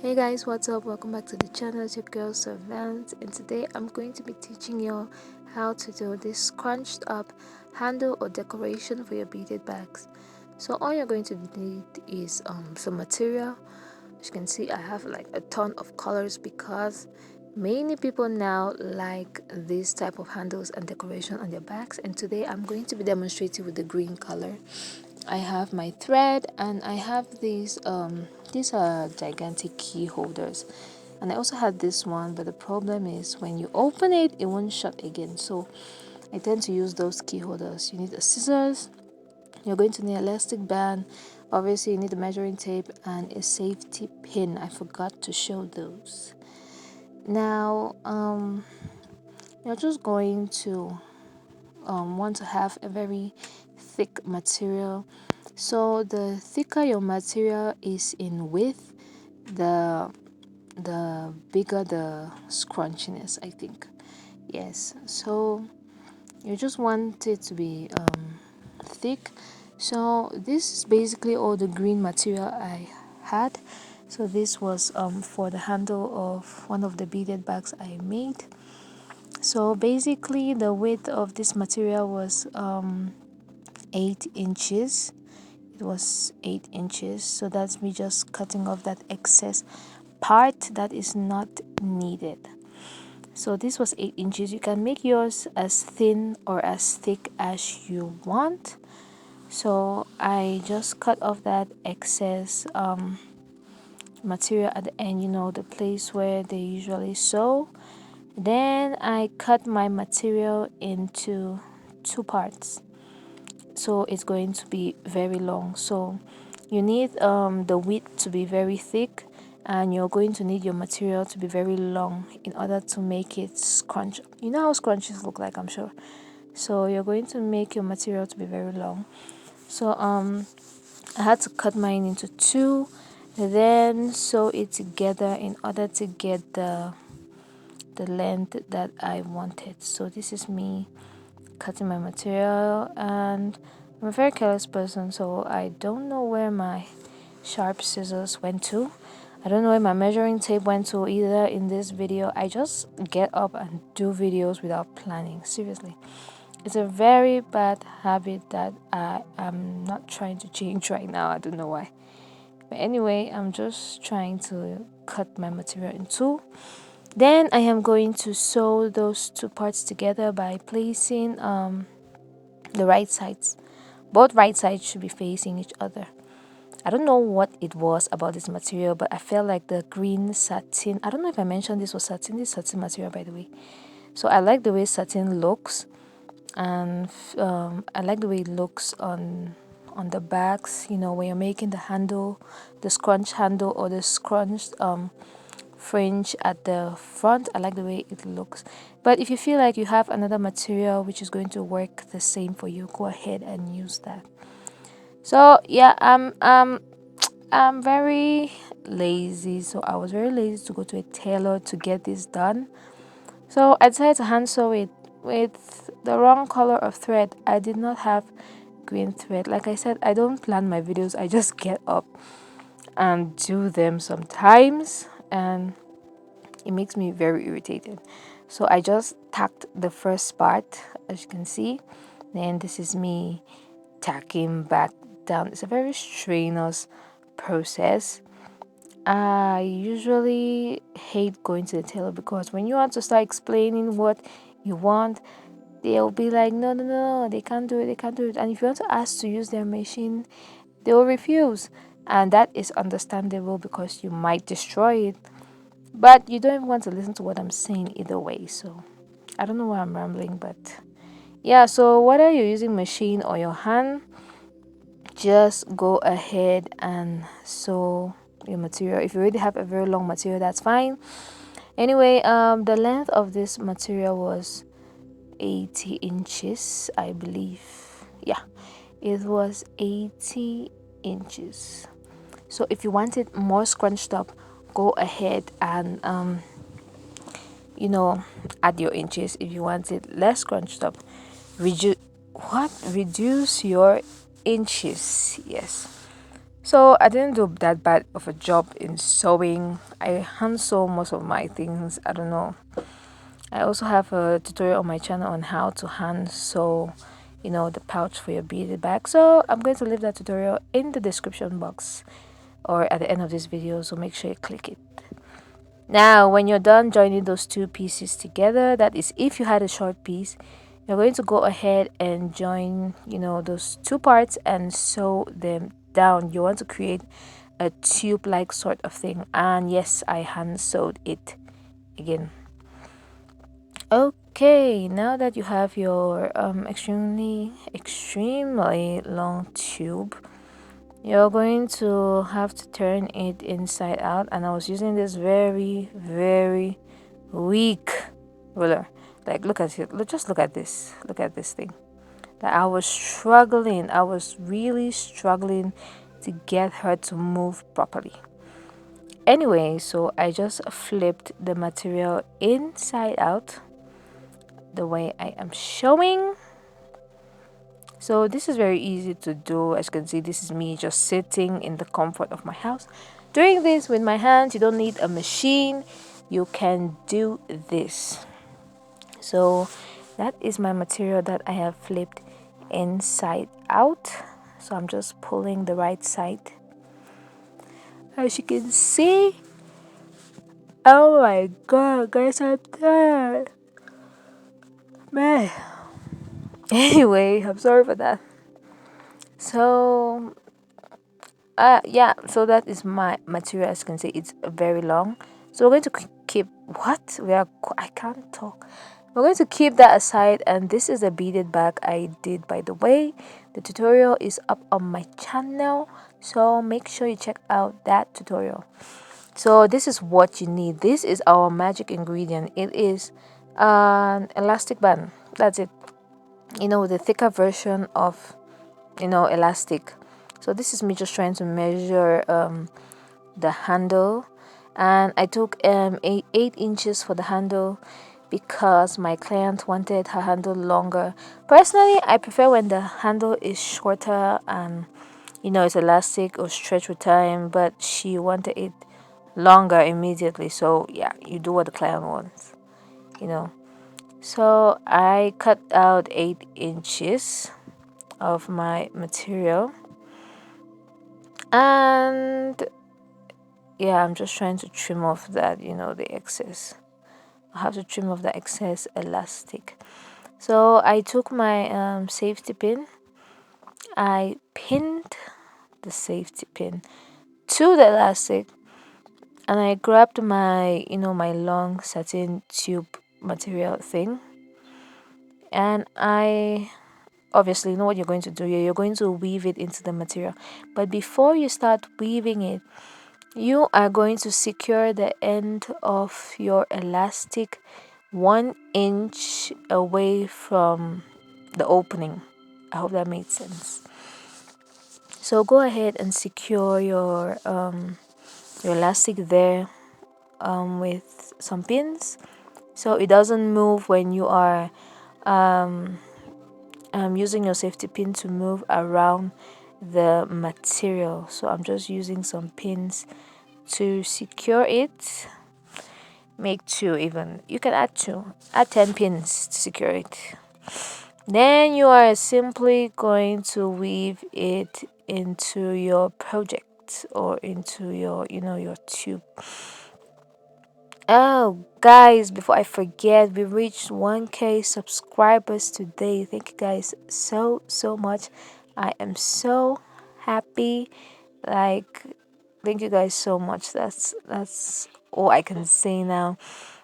Hey guys, what's up? Welcome back to the channel. It's your girl Savant, and today I'm going to be teaching you how to do this scrunched up handle or decoration for your beaded bags. So all you're going to need is some material. As you can see, I have like a ton of colors because many people now like this type of handles and decoration on their bags, and today I'm going to be demonstrating with the green color. I have my thread and I have these are gigantic key holders, and I also had this one, but the problem is when you open it, it won't shut again. So I tend to use those key holders. You need a scissors, you're going to need an elastic band, obviously you need a measuring tape and a safety pin. I forgot to show those. Now you're just going to want to have a very thick material. So the thicker your material is in width, the bigger the scrunchiness, I think. Yes, so you just want it to be thick. So this is basically all the green material I had. So this was for the handle of one of the beaded bags I made. So basically the width of this material was 8 inches. It was 8 inches, so that's me just cutting off that excess part that is not needed. So this was 8 inches. You can make yours as thin or as thick as you want. So I just cut off that excess material at the end, the place where they usually sew. Then I cut my material into two parts, so it's going to be very long. So you need the width to be very thick, and you're going to need your material to be very long in order to make it scrunch. You know how scrunches look like, I'm sure. So you're going to make your material to be very long. So I had to cut mine into two, then sew it together in order to get the length that I wanted. So this is me cutting my material, and I'm a very careless person, so I don't know where my sharp scissors went to. I don't know where my measuring tape went to either in this video. I just get up and do videos without planning. Seriously. It's a very bad habit that I am not trying to change right now. I don't know why. But anyway, I'm just trying to cut my material in two. Then I am going to sew those two parts together by placing the right sides. Both right sides should be facing each other. I don't know what it was about this material, but I felt like the green satin. I don't know if I mentioned this was satin. This satin material, by the way. So I like the way satin looks, and I like the way it looks on the bags. When you're making the handle, the scrunch handle or the scrunched fringe at the front. I like the way it looks. But if you feel like you have another material which is going to work the same for you, go ahead and use that. So yeah, I'm very lazy, so I was very lazy to go to a tailor to get this done. So I decided to hand sew it with the wrong color of thread. I did not have green thread. Like I said, I don't plan my videos. I just get up and do them sometimes, and it makes me very irritated. So I just tacked the first part, as you can see. Then this is me tacking back down. It's a very strenuous process. I usually hate going to the tailor because when you want to start explaining what you want, they'll be like, no, no, no, they can't do it, they can't do it. And if you want to ask to use their machine, they will refuse. And that is understandable because you might destroy it. But you don't even want to listen to what I'm saying either way. So I don't know why I'm rambling, but yeah. So whether you're using machine or your hand, just go ahead and sew your material. If you already have a very long material, that's fine. Anyway, the length of this material was 80 inches, I believe. Yeah, it was 80 inches. So if you want it more scrunched up, go ahead and add your inches. If you want it less scrunched up, reduce your inches. Yes. So I didn't do that bad of a job in sewing. I hand sew most of my things. I don't know. I also have a tutorial on my channel on how to hand sew, the pouch for your beaded bag. So I'm going to leave that tutorial in the description box or at the end of this video. So make sure you click it. Now, when you're done joining those two pieces together, that is if you had a short piece, you're going to go ahead and join, those two parts and sew them down. You want to create a tube-like sort of thing. And yes, I hand sewed it again. Okay, now that you have your extremely long tube, you're going to have to turn it inside out. And I was using this very, very weak ruler. Like, look at it. Just look at this. Look at this thing. Like, I was struggling. I was really struggling to get her to move properly. Anyway, so I just flipped the material inside out the way I am showing. So this is very easy to do. As you can see, this is me just sitting in the comfort of my house doing this with my hands. You don't need a machine. You can do this. So that is my material that I have flipped inside out. So I'm just pulling the right side. As you can see, oh my god, guys, I'm tired, man. Anyway, I'm sorry for that. So yeah, so that is my material. As you can see, it's very long. So we're going to keep what I can't talk. We're going to keep that aside, and this is a beaded bag I did, by the way. The tutorial is up on my channel, so make sure you check out that tutorial. So this is what you need. This is our magic ingredient. It is an elastic band. That's it. The thicker version of elastic. So this is me just trying to measure the handle, and I took 8 inches for the handle because my client wanted her handle longer. Personally, I prefer when the handle is shorter and it's elastic or stretch with time, but she wanted it longer immediately. So yeah, you do what the client wants, so I cut out 8 inches of my material, and yeah, I'm just trying to trim off that, the excess. I have to trim off the excess elastic. So I took my safety pin. I pinned the safety pin to the elastic, and I grabbed my, my long satin tube material thing, and I obviously know what you're going to do here. You're going to weave it into the material, but before you start weaving it, you are going to secure the end of your elastic 1 inch away from the opening. I hope that made sense. So go ahead and secure your elastic there with some pins, so it doesn't move when you are using your safety pin to move around the material. So I'm just using some pins to secure it. Make 2 even. You can add 2. Add 10 pins to secure it. Then you are simply going to weave it into your project or into your tube. Oh, guys, before I forget, we reached 1K subscribers today. Thank you guys so much. I am so happy. Like, thank you guys so much. That's all I can say now.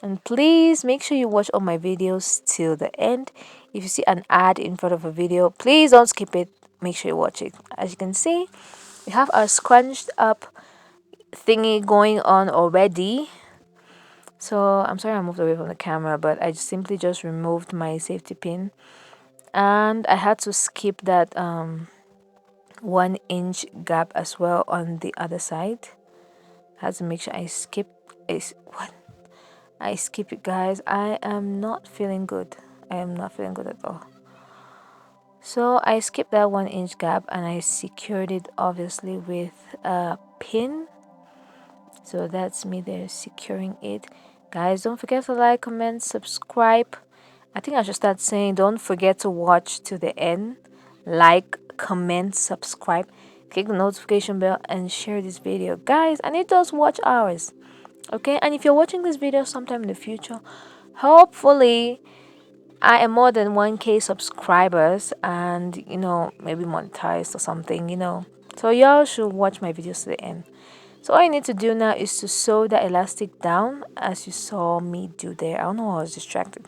And please make sure you watch all my videos till the end. If you see an ad in front of a video, please don't skip it. Make sure you watch it. As you can see, we have our scrunched up thingy going on already. So I'm sorry I moved away from the camera, but I simply just removed my safety pin, and I had to skip that 1 inch gap as well on the other side. I had to make sure I skip it, guys. I am not feeling good. I am not feeling good at all. So I skipped that 1 inch gap and I secured it obviously with a pin. So that's me there securing it. Guys, don't forget to like, comment, subscribe. I think I should start saying don't forget to watch to the end. Like, comment, subscribe, click the notification bell and share this video. Guys, I need those watch hours. Okay, and if you're watching this video sometime in the future, hopefully I am more than 1K subscribers and maybe monetized or something, So y'all should watch my videos to the end. So all you need to do now is to sew the elastic down as you saw me do there. I don't know why I was distracted.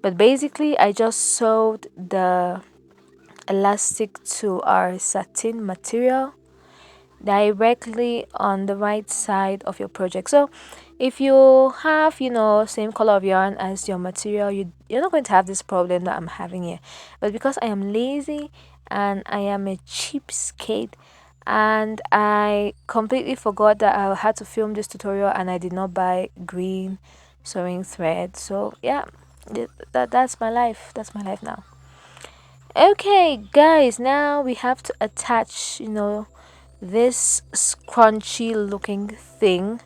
But basically I just sewed the elastic to our satin material directly on the right side of your project. So if you have same color of yarn as your material, you're not going to have this problem that I'm having here. But because I am lazy and I am a cheapskate and I completely forgot that I had to film this tutorial and I did not buy green sewing thread. So yeah, that's my life. That's my life now. Okay guys, now we have to attach this scrunchy looking thing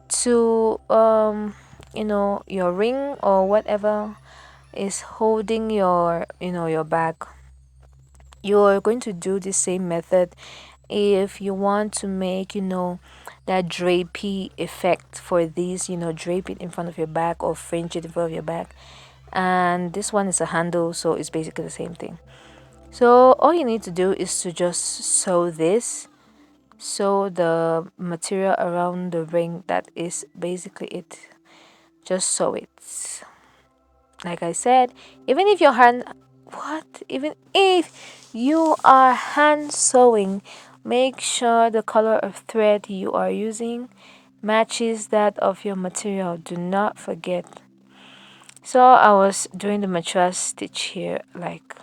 to your ring or whatever is holding your your bag. You're going to do the same method if you want to make that drapey effect for these, drape it in front of your bag or fringe it in front of your bag. And this one is a handle, so it's basically the same thing. So all you need to do is to just sew the material around the ring. That is basically it. Just sew it. Like I said, even if your hand even if you are hand sewing, make sure the color of thread you are using matches that of your material. Do not forget. So I was doing the mattress stitch here, like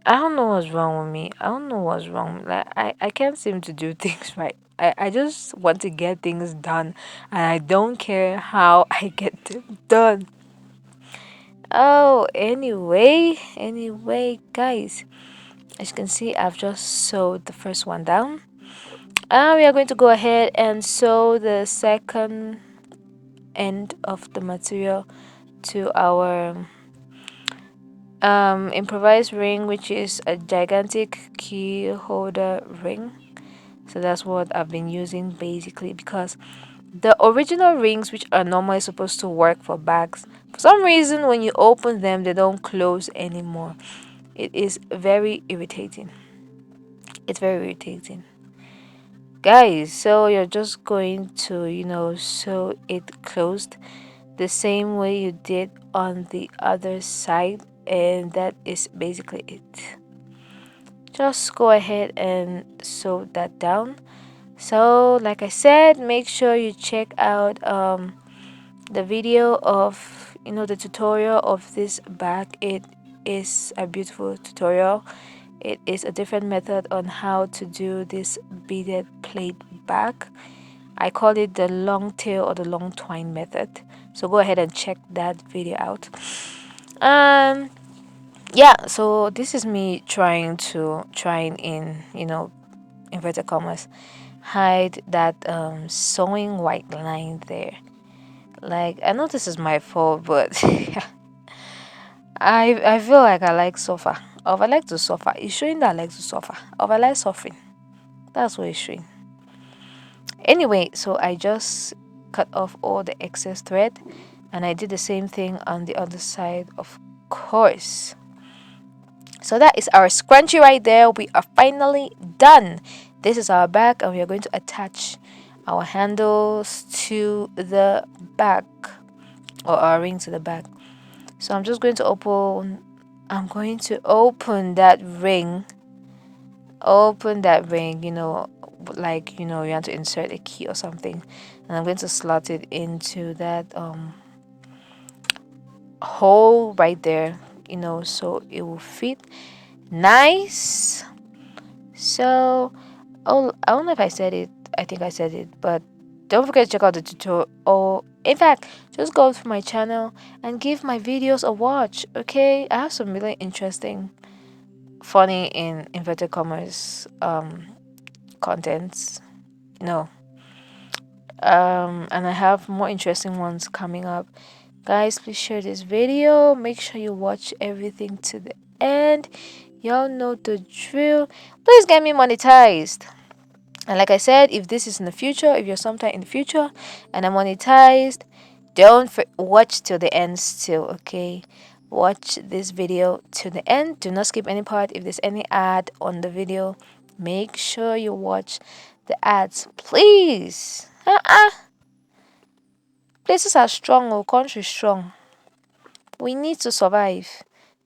I don't know what's wrong with me. I don't know what's wrong. Like I can't seem to do things right. I just want to get things done and I don't care how I get them done. Oh, anyway, guys, as you can see, I've just sewed the first one down. And we are going to go ahead and sew the second end of the material to our improvised ring, which is a gigantic key holder ring. So that's what I've been using basically, because the original rings, which are normally supposed to work for bags, for some reason when you open them they don't close anymore. It is very irritating. It's very irritating, guys. So you're just going to sew it closed the same way you did on the other side, and that is basically it. Just go ahead and sew that down. So like I said, make sure you check out the video of the tutorial of this bag. It is a beautiful tutorial. It is a different method on how to do this beaded plate bag. I call it the long tail or the long twine method, so go ahead and check that video out. Yeah, so this is me trying in inverted commas hide that sewing white line there. Like, I know this is my fault, but I feel like I like suffer. Or if I like to suffer, it's showing that I like to suffer. Or if I like suffering, that's what it's showing. Anyway, so I just cut off all the excess thread and I did the same thing on the other side, of course. So that is our scrunchie right there. We are finally done. This is our bag and we are going to attach our handles to the back, or our ring to the back. So I'm just going to open that ring. Open that ring, like you want to insert a key or something. And I'm going to slot it into that hole right there, so it will fit nice. So, oh, I don't know if I said it. I think I said it, but don't forget to check out the tutorial. Oh, In fact, just go to my channel and give my videos a watch. Okay, I have some really interesting, funny in inverted commas contents. No, and I have more interesting ones coming up. Guys, please share this video. Make sure you watch everything to the end. Y'all know the drill. Please get me monetized. And like I said, if this is in the future, if you're sometime in the future and I'm monetized, don't watch till the end still, okay? Watch this video to the end. Do not skip any part. If there's any ad on the video, make sure you watch the ads, please. Places are strong, or country strong. We need to survive.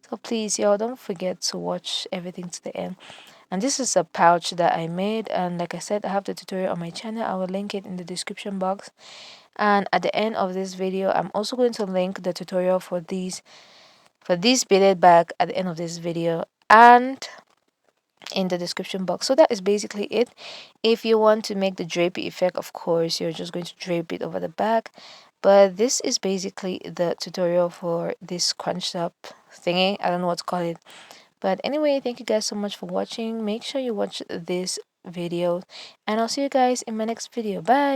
So please, y'all, don't forget to watch everything to the end. And this is a pouch that I made, and like I said, I have the tutorial on my channel. I will link it in the description box. And at the end of this video, I'm also going to link the tutorial for this beaded bag at the end of this video and in the description box. So that is basically it. If you want to make the drapey effect, of course, you're just going to drape it over the back. But this is basically the tutorial for this scrunched up thingy. I don't know what to call it. But anyway, thank you guys so much for watching. Make sure you watch this video, and I'll see you guys in my next video. Bye.